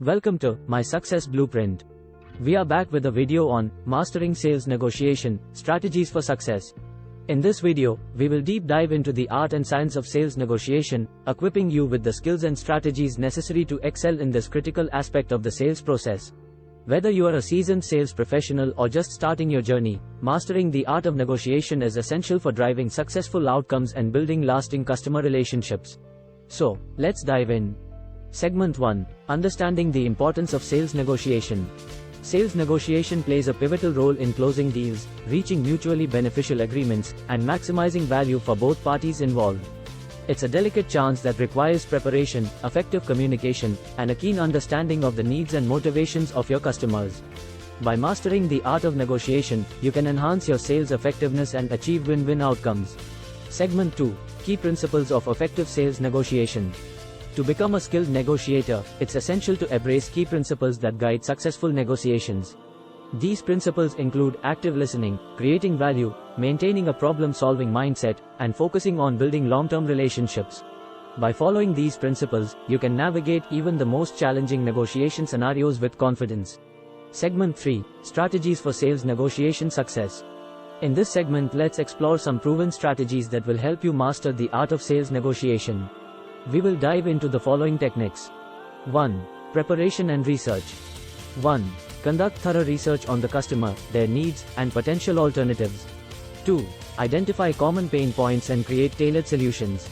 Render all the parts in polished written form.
Welcome to My Success Blueprint. We are back with a video on Mastering Sales Negotiation, Strategies for Success. In this video, we will deep dive into the art and science of sales negotiation, equipping you with the skills and strategies necessary to excel in this critical aspect of the sales process. Whether you are a seasoned sales professional or just starting your journey, mastering the art of negotiation is essential for driving successful outcomes and building lasting customer relationships. So, let's dive in. Segment 1. Understanding the importance of sales negotiation. Sales negotiation plays a pivotal role in closing deals, reaching mutually beneficial agreements, and maximizing value for both parties involved. It's a delicate chance that requires preparation, effective communication, and a keen understanding of the needs and motivations of your customers. By mastering the art of negotiation, you can enhance your sales effectiveness and achieve win-win outcomes. Segment 2. Key principles of effective sales negotiation. To become a skilled negotiator, it's essential to embrace key principles that guide successful negotiations. These principles include active listening, creating value, maintaining a problem-solving mindset, and focusing on building long-term relationships. By following these principles, you can navigate even the most challenging negotiation scenarios with confidence. Segment 3. Strategies for sales negotiation success. In this segment, let's explore some proven strategies that will help you master the art of sales negotiation. We will dive into the following techniques. 1. Preparation and research. 1. Conduct thorough research on the customer, their needs, and potential alternatives. 2. Identify common pain points and create tailored solutions.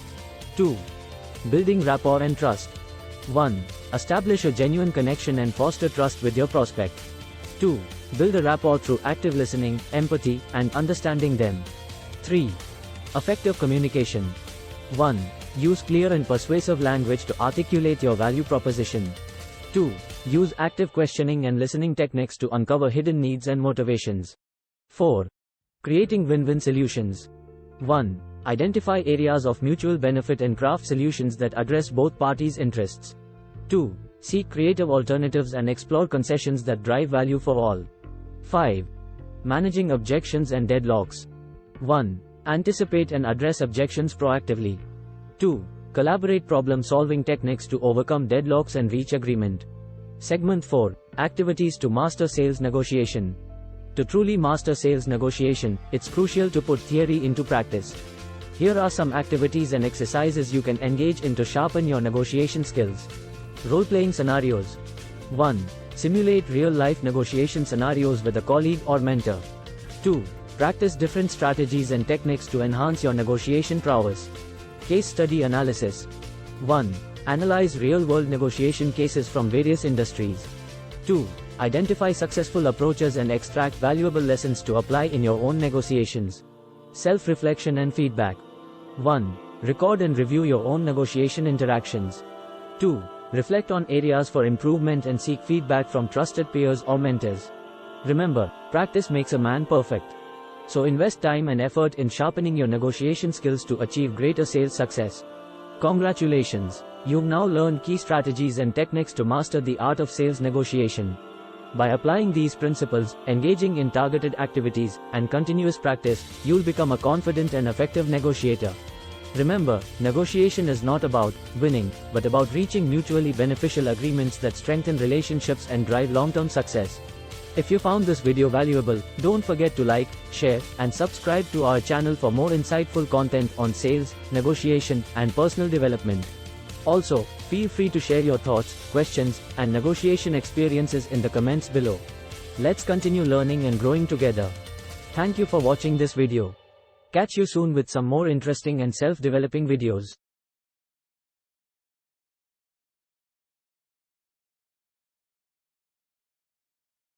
2. Building rapport and trust. 1. Establish a genuine connection and foster trust with your prospect. 2. Build a rapport through active listening, empathy, and understanding them. 3. Effective communication. 1. Use clear and persuasive language to articulate your value proposition. 2. Use active questioning and listening techniques to uncover hidden needs and motivations. 4. Creating win-win solutions. 1. Identify areas of mutual benefit and craft solutions that address both parties' interests. 2. Seek creative alternatives and explore concessions that drive value for all. 5. Managing objections and deadlocks. 1. Anticipate and address objections proactively. 2. Collaborate problem-solving techniques to overcome deadlocks and reach agreement. Segment 4. Activities to master sales negotiation. To truly master sales negotiation, it's crucial to put theory into practice. Here are some activities and exercises you can engage in to sharpen your negotiation skills. Role-playing scenarios. 1. Simulate real-life negotiation scenarios with a colleague or mentor. 2. Practice different strategies and techniques to enhance your negotiation prowess. Case study analysis. 1. Analyze real-world negotiation cases from various industries. 2. Identify successful approaches and extract valuable lessons to apply in your own negotiations. Self-reflection and feedback. 1. Record and review your own negotiation interactions. 2. Reflect on areas for improvement and seek feedback from trusted peers or mentors. Remember, practice makes a man perfect. So invest time and effort in sharpening your negotiation skills to achieve greater sales success. Congratulations! You've now learned key strategies and techniques to master the art of sales negotiation. By applying these principles, engaging in targeted activities, and continuous practice, you'll become a confident and effective negotiator. Remember, negotiation is not about winning, but about reaching mutually beneficial agreements that strengthen relationships and drive long-term success. If you found this video valuable, don't forget to like, share, and subscribe to our channel for more insightful content on sales, negotiation, and personal development. Also, feel free to share your thoughts, questions, and negotiation experiences in the comments below. Let's continue learning and growing together. Thank you for watching this video. Catch you soon with some more interesting and self-developing videos.